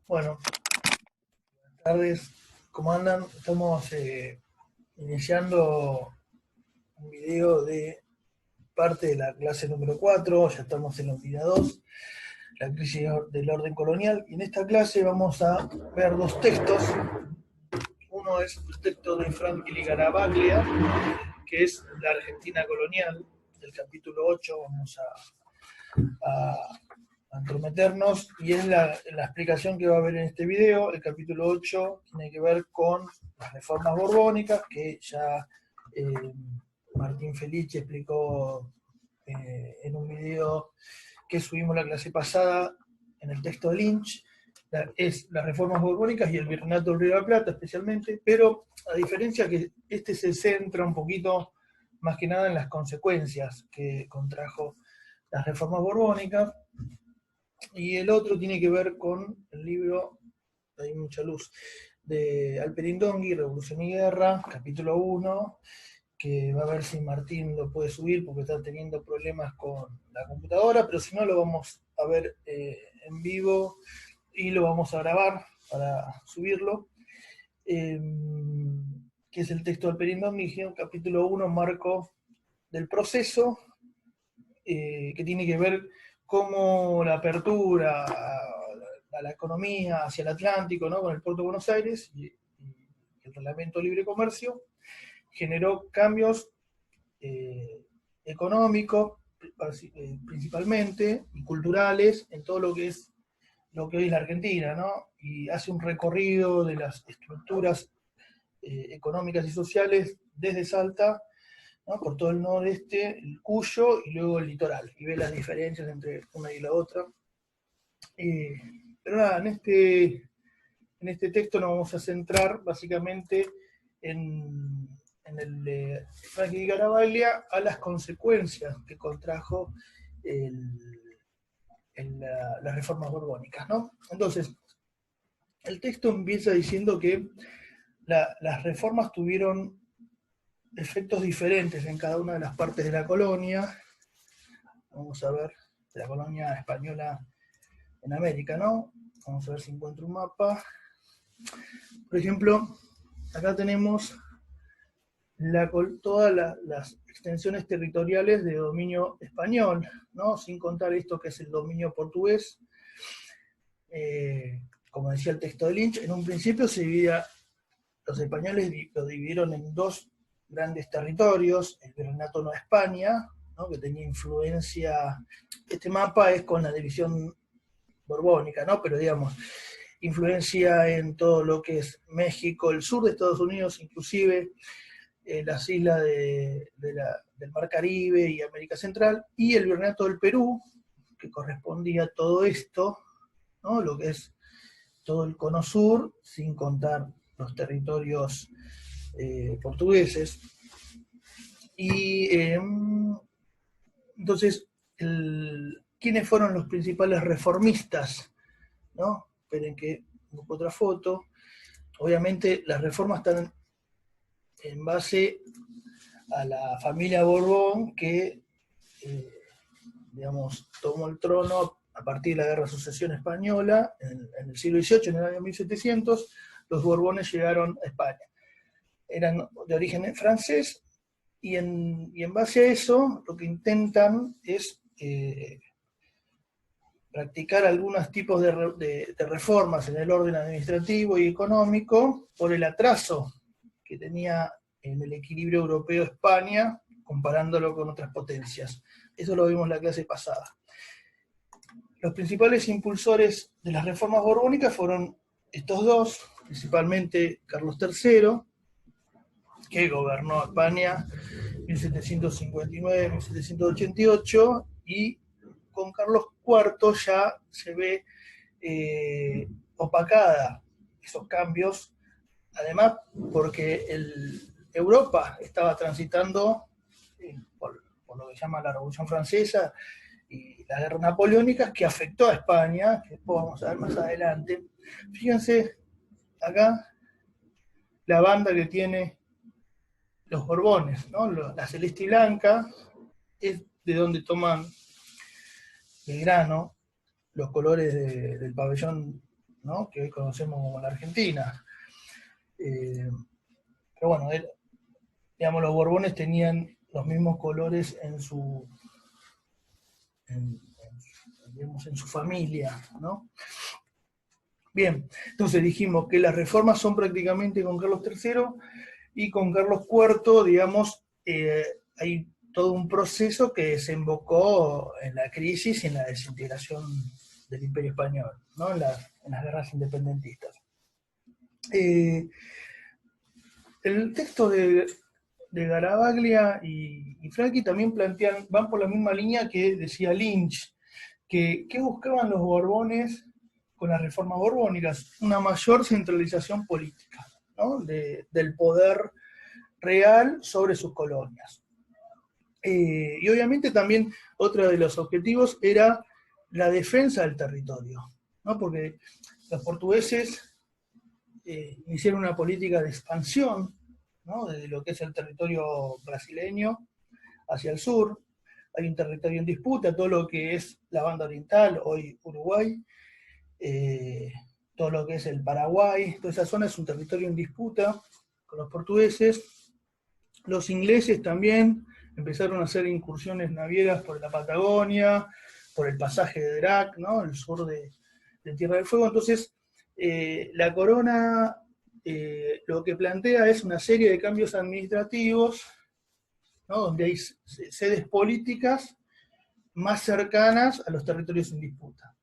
Bueno, buenas tardes. ¿Cómo andan? Estamos iniciando un video de parte de la clase número 4. Ya estamos en la unidad 2, la crisis del orden colonial. Y en esta clase vamos a ver dos textos. Uno es el texto de Franklin y Garavaglia, que es la Argentina colonial, del capítulo 8. Vamos a entrometernos, y es la explicación que va a haber en este video. El capítulo 8 tiene que ver con las reformas borbónicas, que ya Martín Felice explicó en un video que subimos la clase pasada en el texto de Lynch. Es las reformas borbónicas y el virreinato del Río de la Plata especialmente, pero a diferencia que este se centra un poquito más que nada en las consecuencias que contrajo las reformas borbónicas, y el otro tiene que ver con el libro, hay mucha luz, de Alperín Dongui, Revolución y Guerra, capítulo 1, que va a ver si Martín lo puede subir porque está teniendo problemas con la computadora, pero si no lo vamos a ver en vivo y lo vamos a grabar para subirlo, que es el texto de Alperín Dongui, capítulo 1, marco del proceso, que tiene que ver cómo la apertura a la economía hacia el Atlántico, ¿no?, con el puerto de Buenos Aires y el reglamento de libre comercio, generó cambios económicos principalmente, y culturales en todo lo que hoy es la Argentina, ¿no? Y hace un recorrido de las estructuras económicas y sociales desde Salta, ¿no?, por todo el noreste, el Cuyo y luego el litoral, y ve las diferencias entre una y la otra. Pero nada, en este texto nos vamos a centrar básicamente en el de Franklin y Garavaglia, a las consecuencias que contrajo las reformas borbónicas, ¿no? Entonces, el texto empieza diciendo que las reformas tuvieron efectos diferentes en cada una de las partes de la colonia. Vamos a ver, de la colonia española en América, ¿no? Vamos a ver si encuentro un mapa. Por ejemplo, acá tenemos todas las extensiones territoriales de dominio español, ¿no?, sin contar esto que es el dominio portugués. Como decía el texto de Lynch, en un principio los españoles lo dividieron en dos grandes territorios: el Virreinato de Nueva España, ¿no?, que tenía influencia. Este mapa es con la división borbónica, ¿no?, pero digamos, influencia en todo lo que es México, el sur de Estados Unidos, inclusive las islas del Mar Caribe y América Central, y el Virreinato del Perú, que correspondía a todo esto, ¿no?, lo que es todo el cono sur, sin contar los territorios portugueses. Y entonces, ¿quiénes fueron los principales reformistas? ¿No? Esperen que busco otra foto. Obviamente las reformas están en base a la familia Borbón, que digamos, tomó el trono a partir de la Guerra de Sucesión Española en el siglo XVIII, en el año 1700. Los Borbones llegaron a España. Eran de origen francés, y en base a eso lo que intentan es practicar algunos tipos de reformas en el orden administrativo y económico por el atraso que tenía en el equilibrio europeo España, comparándolo con otras potencias. Eso lo vimos en la clase pasada. Los principales impulsores de las reformas borbónicas fueron estos dos, principalmente Carlos III, que gobernó España 1759-1788, y con Carlos IV ya se ve opacada esos cambios, además porque Europa estaba transitando por lo que se llama la Revolución Francesa y las guerras napoleónicas, que afectó a España, que después vamos a ver más adelante. Fíjense acá la banda que tiene los Borbones, ¿no? La celeste y blanca es de donde toman Belgrano los colores del pabellón ¿no? Que hoy conocemos como la Argentina. Pero bueno, digamos, los Borbones tenían los mismos colores digamos, en su familia, ¿no? Bien, entonces dijimos que las reformas son prácticamente con Carlos III y con Carlos IV, digamos, hay todo un proceso que desembocó en la crisis y en la desintegración del Imperio Español, ¿no? En las guerras independentistas. El texto de Garavaglia y Franchi también van por la misma línea que decía Lynch, que buscaban los Borbones con las reformas borbónicas, una mayor centralización política, ¿no? Del poder real sobre sus colonias. Y obviamente también otro de los objetivos era la defensa del territorio, ¿no? Porque los portugueses iniciaron una política de expansión, ¿no? De lo que es el territorio brasileño hacia el sur. Hay un territorio en disputa, todo lo que es la banda oriental, hoy Uruguay, todo lo que es el Paraguay, toda esa zona es un territorio en disputa con los portugueses. Los ingleses también empezaron a hacer incursiones navieras por la Patagonia, por el pasaje de Drac, ¿no? El sur de Tierra del Fuego. Entonces, la corona lo que plantea es una serie de cambios administrativos, ¿no? Donde hay sedes políticas más cercanas a los territorios en disputa.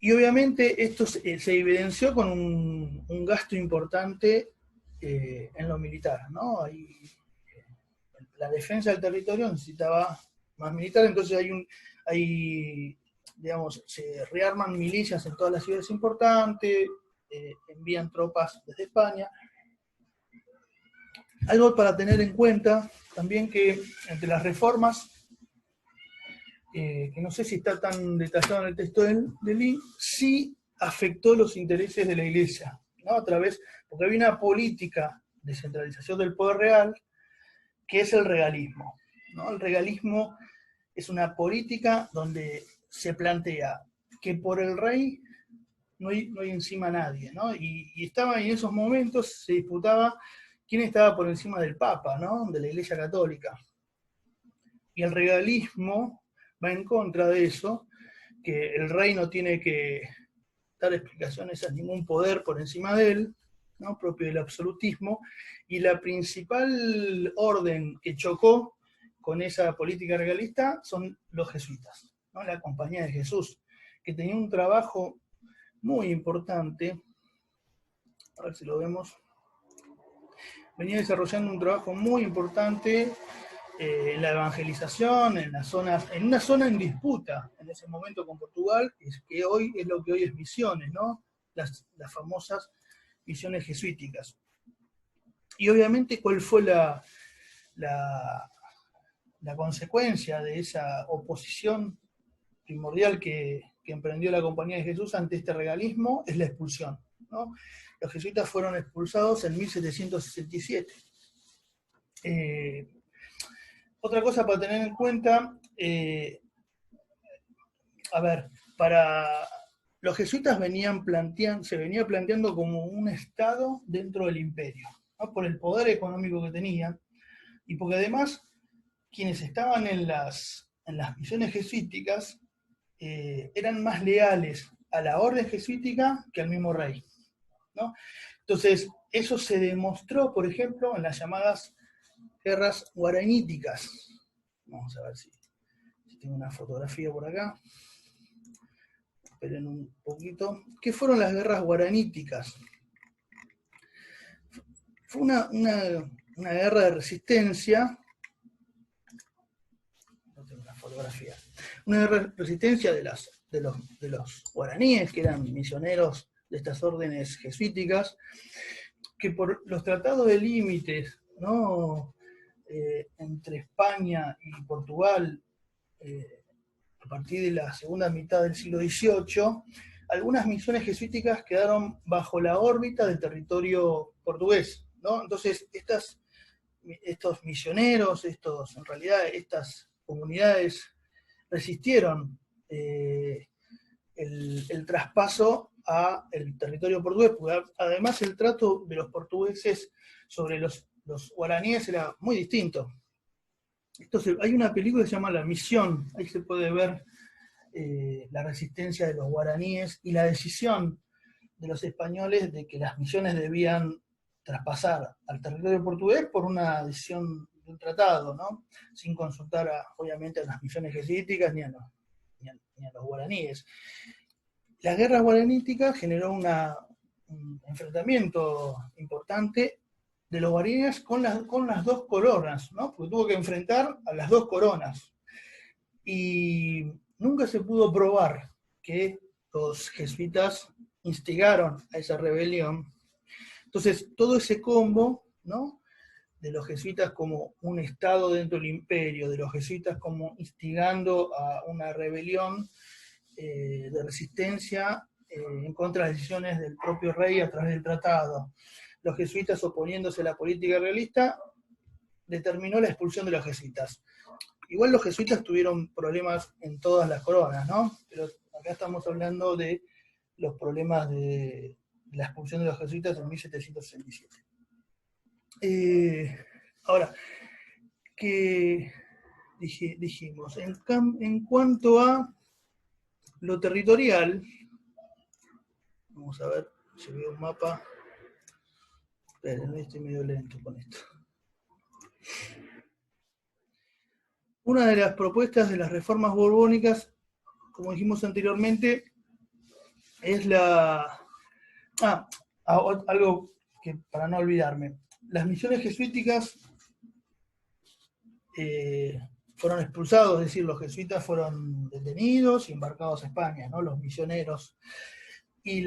Y obviamente esto se evidenció con un gasto importante en lo militar, ¿no? La defensa del territorio necesitaba más militar, entonces digamos, se rearman milicias en todas las ciudades importantes, envían tropas desde España. Algo para tener en cuenta también que entre las reformas, que no sé si está tan detallado en el texto de Lee, sí afectó los intereses de la Iglesia, ¿no? Porque había una política de centralización del poder real, que es el regalismo, ¿no? El regalismo es una política donde se plantea que por el rey no hay encima nadie, ¿no? Y estaba en esos momentos, se disputaba quién estaba por encima del Papa, ¿no? De la Iglesia Católica. Y el regalismo va en contra de eso, que el rey no tiene que dar explicaciones a ningún poder por encima de él, ¿no? Propio del absolutismo, y la principal orden que chocó con esa política regalista son los jesuitas, ¿no? La Compañía de Jesús, que tenía un trabajo muy importante, a ver si lo vemos, venía desarrollando un trabajo muy importante en la evangelización, en una zona en disputa en ese momento con Portugal, que hoy es lo que hoy es Misiones, ¿no? Las famosas misiones jesuíticas. Y obviamente, ¿cuál fue la consecuencia de esa oposición primordial que emprendió la Compañía de Jesús ante este regalismo? Es la expulsión, ¿no? Los jesuitas fueron expulsados en 1767. Otra cosa para tener en cuenta, los jesuitas se venía planteando como un estado dentro del imperio, ¿no? Por el poder económico que tenían, y porque además quienes estaban en las misiones jesuíticas eran más leales a la orden jesuítica que al mismo rey, ¿no? Entonces, eso se demostró, por ejemplo, en las llamadas guerras guaraníticas. Vamos a ver si tengo una fotografía por acá. Esperen un poquito. ¿Qué fueron las guerras guaraníticas? Fue una guerra de resistencia. No tengo una fotografía. Una guerra de resistencia de los guaraníes, que eran misioneros de estas órdenes jesuíticas, que por los tratados de límites, ¿no? Entre España y Portugal, a partir de la segunda mitad del siglo XVIII, algunas misiones jesuíticas quedaron bajo la órbita del territorio portugués, ¿no? Entonces, estos misioneros, en realidad, estas comunidades resistieron el traspaso al territorio portugués, porque además el trato de los portugueses sobre los guaraníes era muy distinto. Entonces, hay una película que se llama La Misión, ahí se puede ver la resistencia de los guaraníes y la decisión de los españoles de que las misiones debían traspasar al territorio portugués por una decisión de un tratado, ¿no? Sin consultar, obviamente, a las misiones jesuíticas ni a los guaraníes. La guerra guaranítica generó un enfrentamiento importante de los guaraníes con las dos coronas, ¿no? Porque tuvo que enfrentar a las dos coronas. Y nunca se pudo probar que los jesuitas instigaron a esa rebelión. Entonces, todo ese combo, ¿no?, de los jesuitas como un estado dentro del imperio, de los jesuitas como instigando a una rebelión de resistencia en contra de las decisiones del propio rey a través del tratado, los jesuitas oponiéndose a la política realista, determinó la expulsión de los jesuitas. Igual los jesuitas tuvieron problemas en todas las coronas, ¿no? Pero acá estamos hablando de los problemas de la expulsión de los jesuitas en 1767. Ahora, ¿qué dijimos? En cuanto a lo territorial, vamos a ver si veo un mapa. Esperen, estoy medio lento con esto. Una de las propuestas de las reformas borbónicas, como dijimos anteriormente, es algo que para no olvidarme. Las misiones jesuíticas fueron expulsados, es decir, los jesuitas fueron detenidos y embarcados a España, ¿no? Los misioneros. Y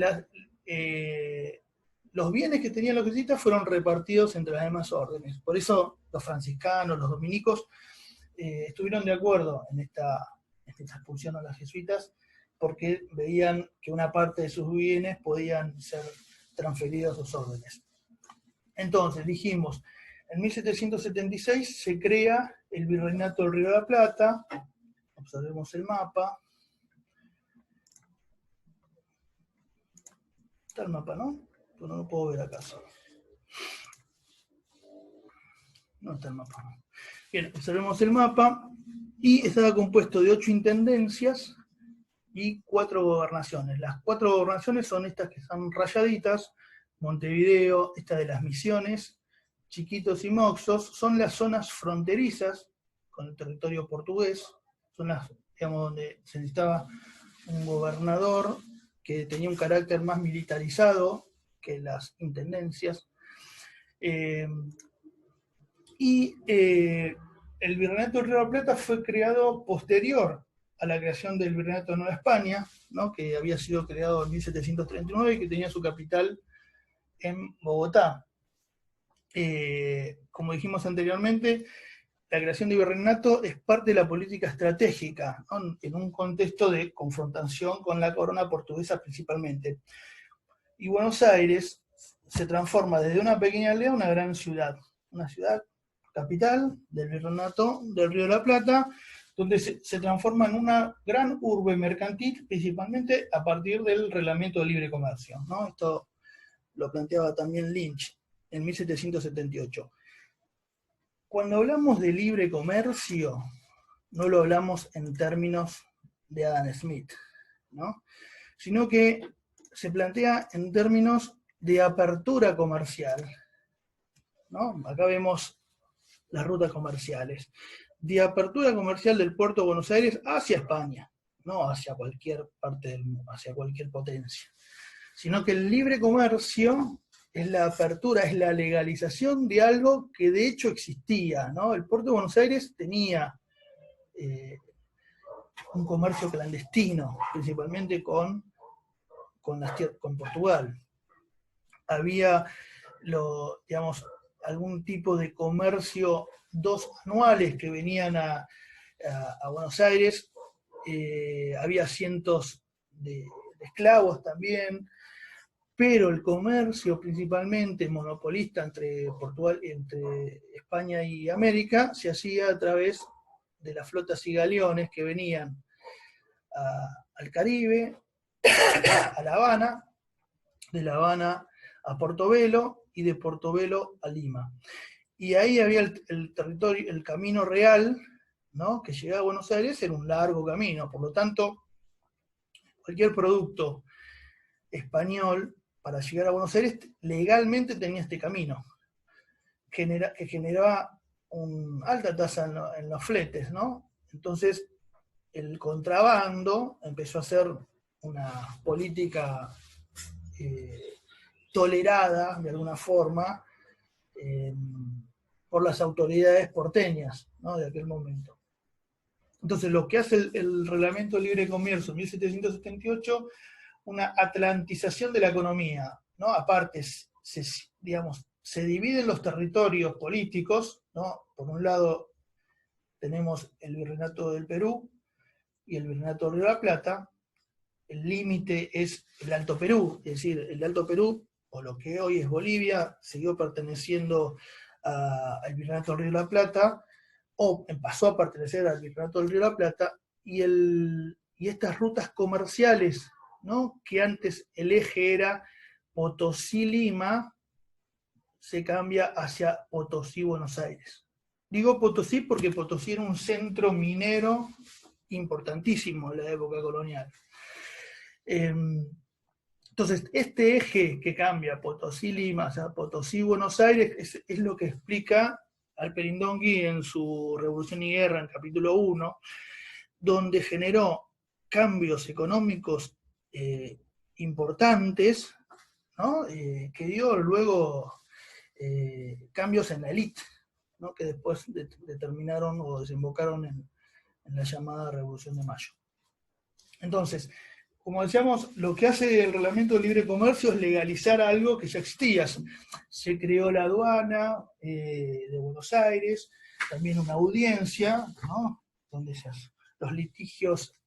los bienes que tenían los jesuitas fueron repartidos entre las demás órdenes. Por eso los franciscanos, los dominicos, estuvieron de acuerdo en esta expulsión a los jesuitas, porque veían que una parte de sus bienes podían ser transferidos a sus órdenes. Entonces, dijimos, en 1776 se crea el Virreinato del Río de la Plata. Observemos el mapa. Está el mapa, ¿no? Pero no lo puedo ver acaso. No está el mapa. Bien, observemos el mapa. Y estaba compuesto de 8 intendencias y 4 gobernaciones. Las 4 gobernaciones son estas que están rayaditas: Montevideo, esta de las Misiones, Chiquitos y Moxos, son las zonas fronterizas con el territorio portugués, son las, digamos, donde se necesitaba un gobernador que tenía un carácter más militarizado que las intendencias. El Virreinato del Río de la Plata fue creado posterior a la creación del Virreinato de Nueva España, ¿no?, que había sido creado en 1739 y que tenía su capital en Bogotá. Como dijimos anteriormente, la creación de virreinato es parte de la política estratégica, ¿no?, en un contexto de confrontación con la corona portuguesa principalmente. Y Buenos Aires se transforma desde una pequeña aldea a una gran ciudad, una ciudad capital del Virreinato del Río de la Plata, donde se transforma en una gran urbe mercantil, principalmente a partir del Reglamento de Libre Comercio, ¿no? Esto lo planteaba también Lynch en 1778. Cuando hablamos de libre comercio, no lo hablamos en términos de Adam Smith, ¿no?, sino que se plantea en términos de apertura comercial, ¿no? Acá vemos las rutas comerciales, de apertura comercial del puerto de Buenos Aires hacia España, no hacia cualquier parte del mundo, hacia cualquier potencia, sino que el libre comercio es la apertura, es la legalización de algo que de hecho existía, ¿no? El puerto de Buenos Aires tenía un comercio clandestino, principalmente con Portugal. Había, digamos, algún tipo de comercio, dos anuales que venían a Buenos Aires, había cientos de esclavos también, pero el comercio principalmente monopolista entre Portugal, entre España y América, se hacía a través de las flotas y galeones que venían al Caribe, a La Habana, de La Habana a Portobelo y de Portobelo a Lima. Y ahí había el territorio, el camino real, ¿no?, que llegaba a Buenos Aires, era un largo camino. Por lo tanto, cualquier producto español, para llegar a Buenos Aires, legalmente tenía este camino, que generaba una alta tasa en los fletes, ¿no? Entonces, el contrabando empezó a ser una política tolerada, de alguna forma, por las autoridades porteñas, ¿no?, de aquel momento. Entonces, lo que hace el Reglamento de Libre Comercio en 1778, una atlantización de la economía, ¿no? Aparte, se dividen los territorios políticos, ¿no? Por un lado tenemos el Virreinato del Perú y el Virreinato del Río de la Plata. El límite es el Alto Perú, es decir, el Alto Perú, o lo que hoy es Bolivia, siguió perteneciendo al Virreinato del Río de la Plata, o pasó a pertenecer al Virreinato del Río de la Plata, y estas rutas comerciales, ¿no?, que antes el eje era Potosí-Lima, se cambia hacia Potosí-Buenos Aires. Digo Potosí porque Potosí era un centro minero importantísimo en la época colonial. Entonces, este eje que cambia Potosí-Lima, o sea, Potosí-Buenos Aires, es lo que explica Alperindongui en su Revolución y Guerra, en capítulo 1, donde generó cambios económicos importantes, ¿no?, que dio luego cambios en la élite, ¿no?, que después determinaron o desembocaron en la llamada Revolución de Mayo. Entonces, como decíamos, lo que hace el Reglamento de Libre Comercio es legalizar algo que ya existía. Se creó la aduana de Buenos Aires, también una audiencia, ¿no?, donde los litigios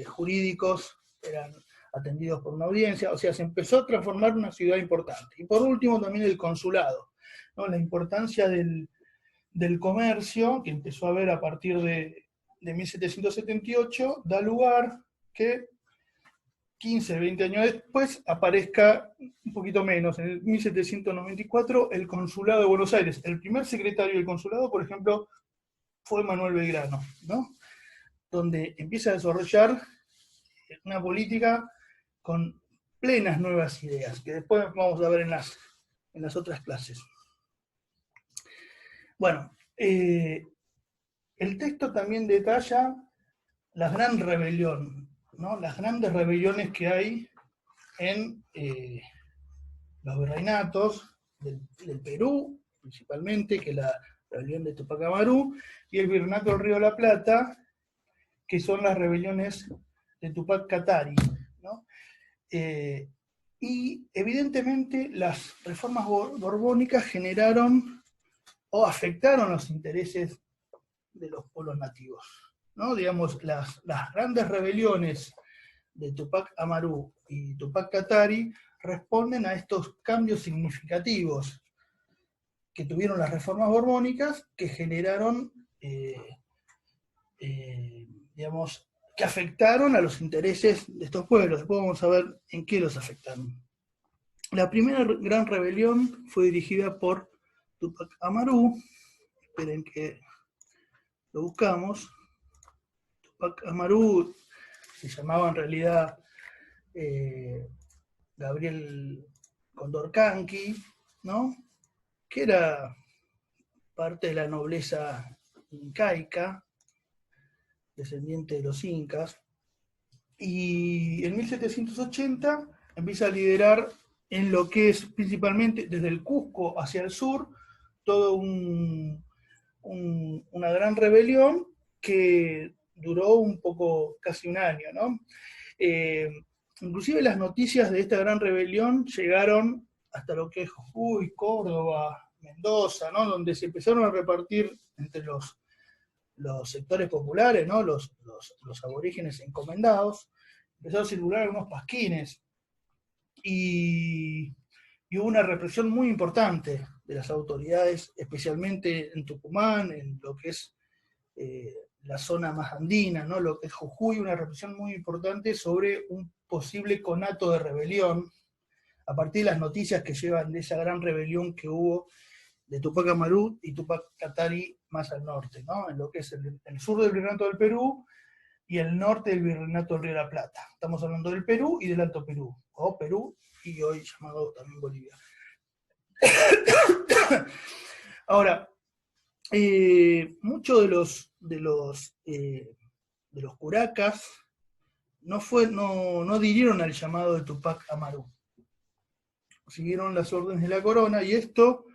jurídicos eran atendidos por una audiencia. O sea, se empezó a transformar una ciudad importante. Y por último, también el consulado, ¿no?, la importancia del comercio, que empezó a haber a partir de 1778, da lugar que 15, 20 años después aparezca un poquito menos, en el 1794, el Consulado de Buenos Aires. El primer secretario del consulado, por ejemplo, fue Manuel Belgrano, ¿no?, donde empieza a desarrollar una política con plenas nuevas ideas, que después vamos a ver en las otras clases. Bueno, el texto también detalla la gran rebelión, ¿no?, las grandes rebeliones que hay en los virreinatos del Perú, principalmente, que es la rebelión de Tupac Amaru, y el virreinato del Río de la Plata, que son las rebeliones de Tupac Katari, ¿no? Y evidentemente las reformas borbónicas generaron o afectaron los intereses de los pueblos nativos, ¿no? Digamos, las grandes rebeliones de Tupac Amaru y Tupac Katari responden a estos cambios significativos que tuvieron las reformas borbónicas, que generaron, digamos, que afectaron a los intereses de estos pueblos. Después vamos a ver en qué los afectaron. La primera gran rebelión fue dirigida por Tupac Amaru. Esperen que lo buscamos. Tupac Amaru se llamaba en realidad Gabriel Condorcanqui, ¿no?, que era parte de la nobleza incaica, descendiente de los incas, y en 1780 empieza a liderar en lo que es principalmente desde el Cusco hacia el sur, todo una gran rebelión que duró un poco, casi un año, ¿no? Inclusive las noticias de esta gran rebelión llegaron hasta lo que es Jujuy, Córdoba, Mendoza, ¿no?, donde se empezaron a repartir entre los sectores populares, ¿no?, los aborígenes encomendados, empezaron a circular algunos pasquines, y hubo una represión muy importante de las autoridades, especialmente en Tucumán, en lo que es la zona más andina, ¿no?, lo que es Jujuy, una represión muy importante sobre un posible conato de rebelión a partir de las noticias que llevan de esa gran rebelión que hubo de Tupac Amaru y Tupac Katari más al norte, ¿no? En lo que es el sur del Virreinato del Perú y el norte del Virreinato del Río de la Plata. Estamos hablando del Perú y del Alto Perú, o Perú, y hoy llamado también Bolivia. Ahora, muchos de los curacas no adhirieron al llamado de Tupac Amaru. Siguieron las órdenes de la corona y esto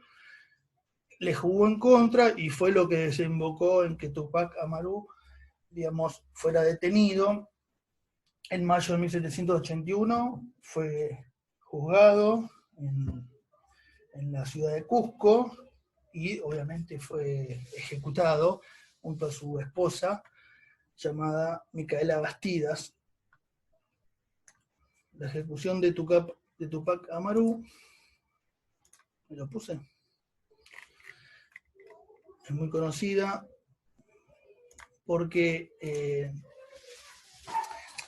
le jugó en contra y fue lo que desembocó en que Tupac Amaru, digamos, fuera detenido. En mayo de 1781 fue juzgado en la ciudad de Cusco y obviamente fue ejecutado junto a su esposa llamada Micaela Bastidas. La ejecución de Tupac Amaru, me lo puse, es muy conocida porque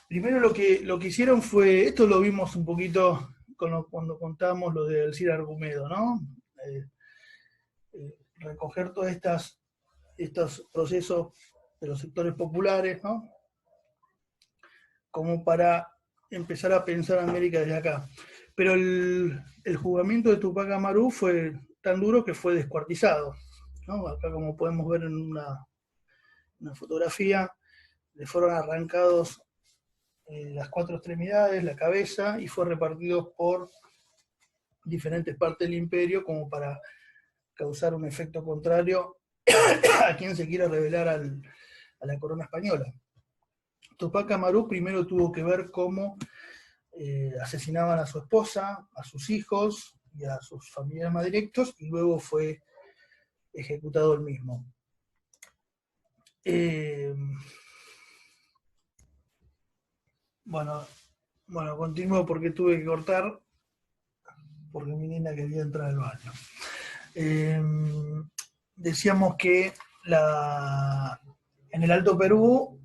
primero lo que hicieron fue, esto lo vimos un poquito cuando contamos lo de Alcira Argumedo, ¿no? Recoger todos estos procesos de los sectores populares, ¿no? Como para empezar a pensar América desde acá. Pero el juzgamiento de Tupac Amaru fue tan duro que fue descuartizado, ¿no? Acá, como podemos ver en una fotografía, le fueron arrancados las 4 extremidades, la cabeza, y fue repartido por diferentes partes del imperio como para causar un efecto contrario a quien se quiera rebelar a la corona española. Tupac Amaru primero tuvo que ver cómo asesinaban a su esposa, a sus hijos y a sus familiares más directos, y luego fue ejecutado el mismo. Bueno, continúo porque tuve que cortar, porque mi nena quería entrar al baño. Decíamos que en el Alto Perú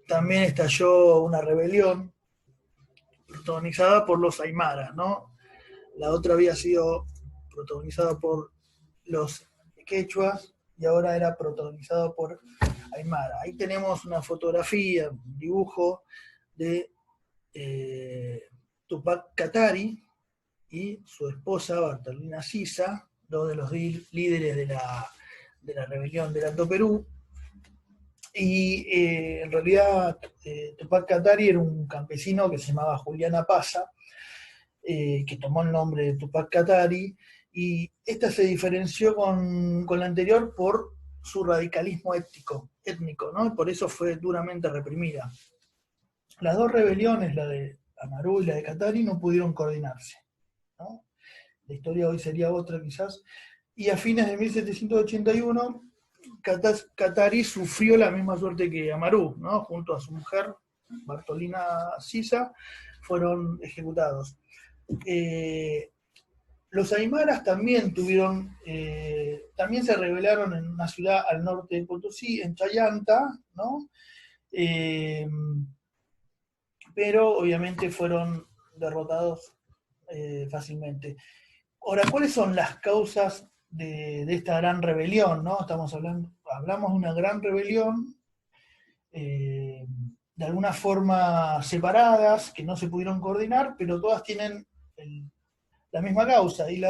también estalló una rebelión protagonizada por los aymaras, ¿no? La otra había sido protagonizada por los quechuas y ahora era protagonizado por aymara. Ahí tenemos una fotografía, un dibujo de Tupac Katari y su esposa Bartolina Sisa, dos de los líderes de la rebelión del Alto Perú. Y en realidad Tupac Katari era un campesino que se llamaba Juliana Paza, que tomó el nombre de Tupac Katari, y esta se diferenció con la anterior por su radicalismo étnico, ¿no? Y por eso fue duramente reprimida. Las dos rebeliones, la de Amaru y la de Katari, no pudieron coordinarse, ¿no? La historia hoy sería otra quizás. Y a fines de 1781, Katari sufrió la misma suerte que Amaru, ¿no? Junto a su mujer, Bartolina Sisa, fueron ejecutados. Los aymaras también también se rebelaron en una ciudad al norte de Potosí, en Chayanta, ¿no? Pero obviamente fueron derrotados fácilmente. Ahora, ¿cuáles son las causas de esta gran rebelión, ¿no? Hablamos de una gran rebelión, de alguna forma separadas, que no se pudieron coordinar, pero todas tienen la misma causa. Y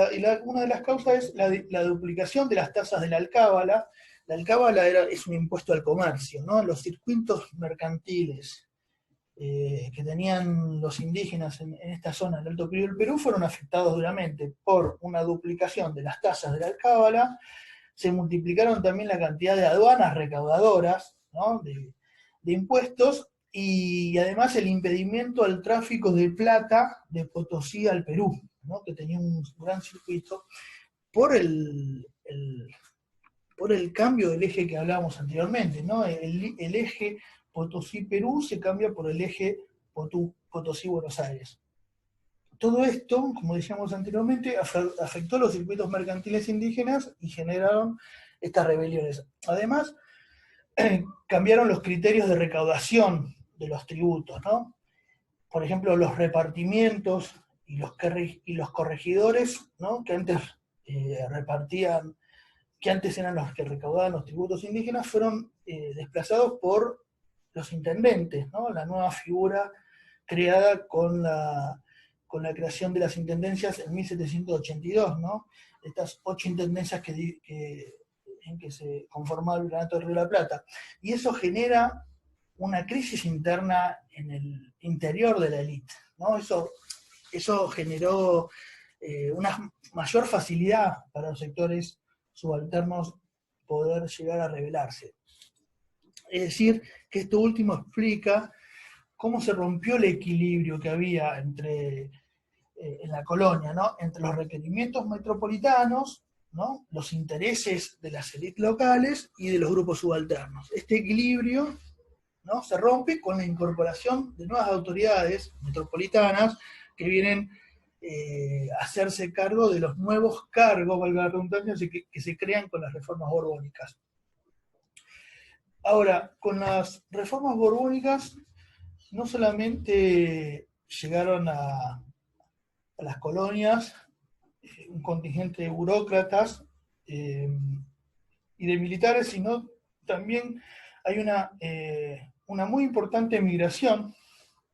una de las causas es la duplicación de las tasas de la alcábala. La alcábala es un impuesto al comercio, ¿no? Los circuitos mercantiles que tenían los indígenas en esta zona del Alto Perú del Perú fueron afectados duramente por una duplicación de las tasas de la alcábala. Se multiplicaron también la cantidad de aduanas recaudadoras, ¿no? de impuestos, y además el impedimento al tráfico de plata de Potosí al Perú, ¿no? Que tenía un gran circuito por el cambio del eje que hablábamos anteriormente, ¿no? El eje Potosí-Perú se cambia por el eje Potosí-Buenos Aires. Todo esto, como decíamos anteriormente, afectó los circuitos mercantiles indígenas y generaron estas rebeliones. Además, cambiaron los criterios de recaudación de los tributos, ¿no? Por ejemplo, los repartimientos y los corregidores, ¿no? Que antes repartían, que antes eran los que recaudaban los tributos indígenas, fueron desplazados por los intendentes, ¿no? La nueva figura creada con la creación de las intendencias en 1782, ¿no? Estas 8 intendencias en que se conformaba el Virreinato del Río de la Plata. Y eso genera una crisis interna en el interior de la élite, ¿no? Eso generó una mayor facilidad para los sectores subalternos poder llegar a rebelarse. Es decir, que esto último explica cómo se rompió el equilibrio que había en la colonia, ¿no? Entre los requerimientos metropolitanos, ¿no? Los intereses de las élites locales y de los grupos subalternos. Este equilibrio, ¿no? Se rompe con la incorporación de nuevas autoridades metropolitanas que vienen a hacerse cargo de los nuevos cargos, valga la redundancia, que se crean con las reformas borbónicas. Ahora, con las reformas borbónicas, no solamente llegaron a las colonias un contingente de burócratas y de militares, sino también hay una muy importante migración,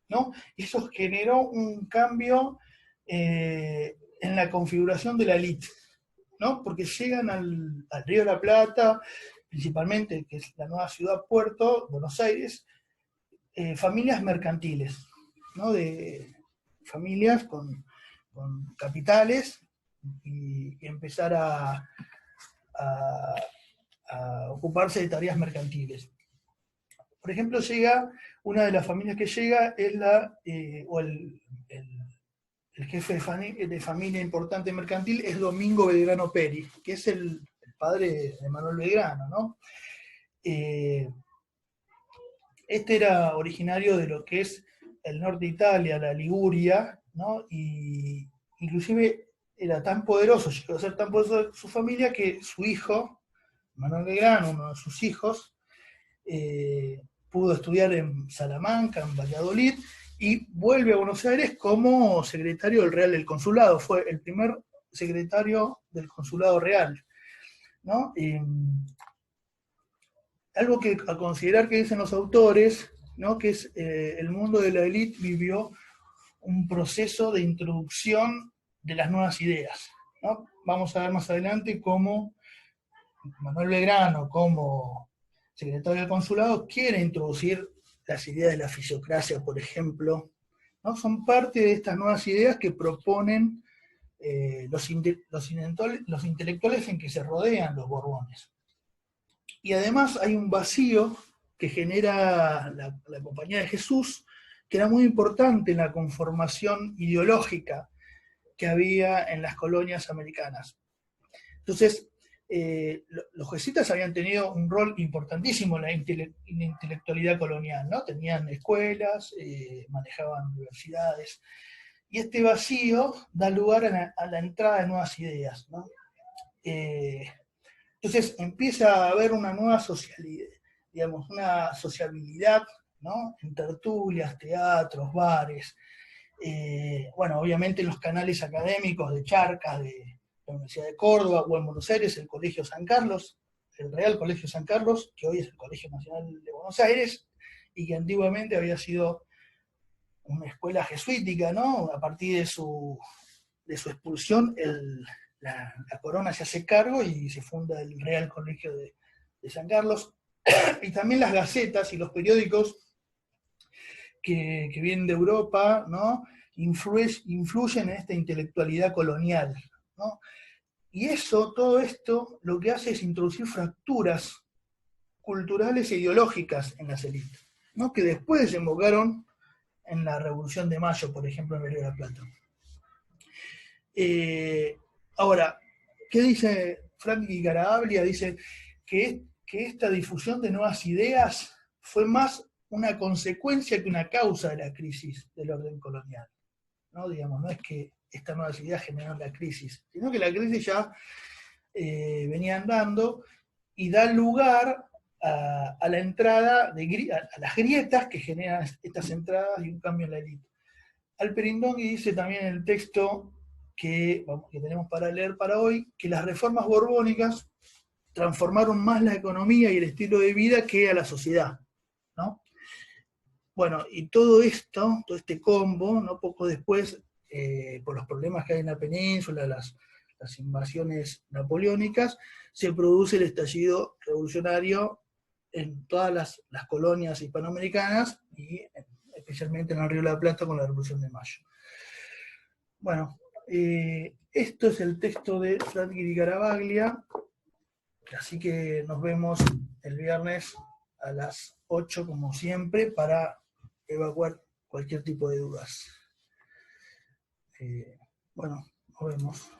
¿no? Y eso generó un cambio en la configuración de la élite, ¿no? Porque llegan al Río de la Plata, principalmente, que es la nueva ciudad puerto, Buenos Aires, familias mercantiles, ¿no? De familias con capitales y empezar a ocuparse de tareas mercantiles. Por ejemplo, una de las familias que llega es el jefe de familia importante mercantil es Domingo Belgrano Peri, que es el padre de Manuel Belgrano, ¿no? Este era originario de lo que es el norte de Italia, la Liguria, ¿no? Y inclusive era tan poderoso, llegó a ser tan poderoso su familia, que su hijo, Manuel Belgrano, uno de sus hijos, pudo estudiar en Salamanca, en Valladolid, y vuelve a Buenos Aires como secretario del Real del Consulado. Fue el primer secretario del Consulado Real, ¿no? Algo que a considerar que dicen los autores, ¿no? Que es el mundo de la élite vivió un proceso de introducción de las nuevas ideas, ¿no? Vamos a ver más adelante cómo Manuel Belgrano, como secretario del consulado, quiere introducir las ideas de la fisiocracia, por ejemplo, ¿no? Son parte de estas nuevas ideas que proponen los intelectuales en que se rodean los Borbones. Y además hay un vacío que genera la Compañía de Jesús, que era muy importante en la conformación ideológica que había en las colonias americanas. Entonces, los jesuitas habían tenido un rol importantísimo en la intelectualidad colonial, ¿no? Tenían escuelas, manejaban universidades, y este vacío da lugar a la entrada de nuevas ideas, ¿no? Entonces empieza a haber una nueva socialidad, digamos, una sociabilidad, ¿no? En tertulias, teatros, bares, bueno, obviamente los canales académicos de Charcas, de la Universidad de Córdoba, o en Buenos Aires el Colegio San Carlos, el Real Colegio San Carlos, que hoy es el Colegio Nacional de Buenos Aires, y que antiguamente había sido una escuela jesuítica, ¿no? A partir de su expulsión, la corona se hace cargo y se funda el Real Colegio de San Carlos, y también las gacetas y los periódicos que vienen de Europa, ¿no? Influyen en esta intelectualidad colonial, ¿no? Y todo esto, lo que hace es introducir fracturas culturales e ideológicas en las élites, ¿no? Que después desembocaron en la Revolución de Mayo, por ejemplo, en el Río de la Plata. Ahora, ¿qué dice Franklin Garabaglia? Dice que esta difusión de nuevas ideas fue más una consecuencia que una causa de la crisis del orden colonial, ¿no? Digamos, no es que estas nuevas ideas generaron la crisis, sino que la crisis ya venía andando y da lugar a la entrada, a las grietas que generan estas entradas y un cambio en la élite. Alperindongui dice también en el texto que tenemos para leer para hoy, que las reformas borbónicas transformaron más la economía y el estilo de vida que a la sociedad, ¿no? Bueno, y todo esto, todo este combo, ¿no? Poco después, por los problemas que hay en la península, las invasiones napoleónicas, se produce el estallido revolucionario en todas las colonias hispanoamericanas y especialmente en el Río de la Plata con la Revolución de Mayo. Bueno, esto es el texto de Franchi di Garavaglia, así que nos vemos el viernes a las 8 como siempre para evacuar cualquier tipo de dudas. Bueno, nos vemos.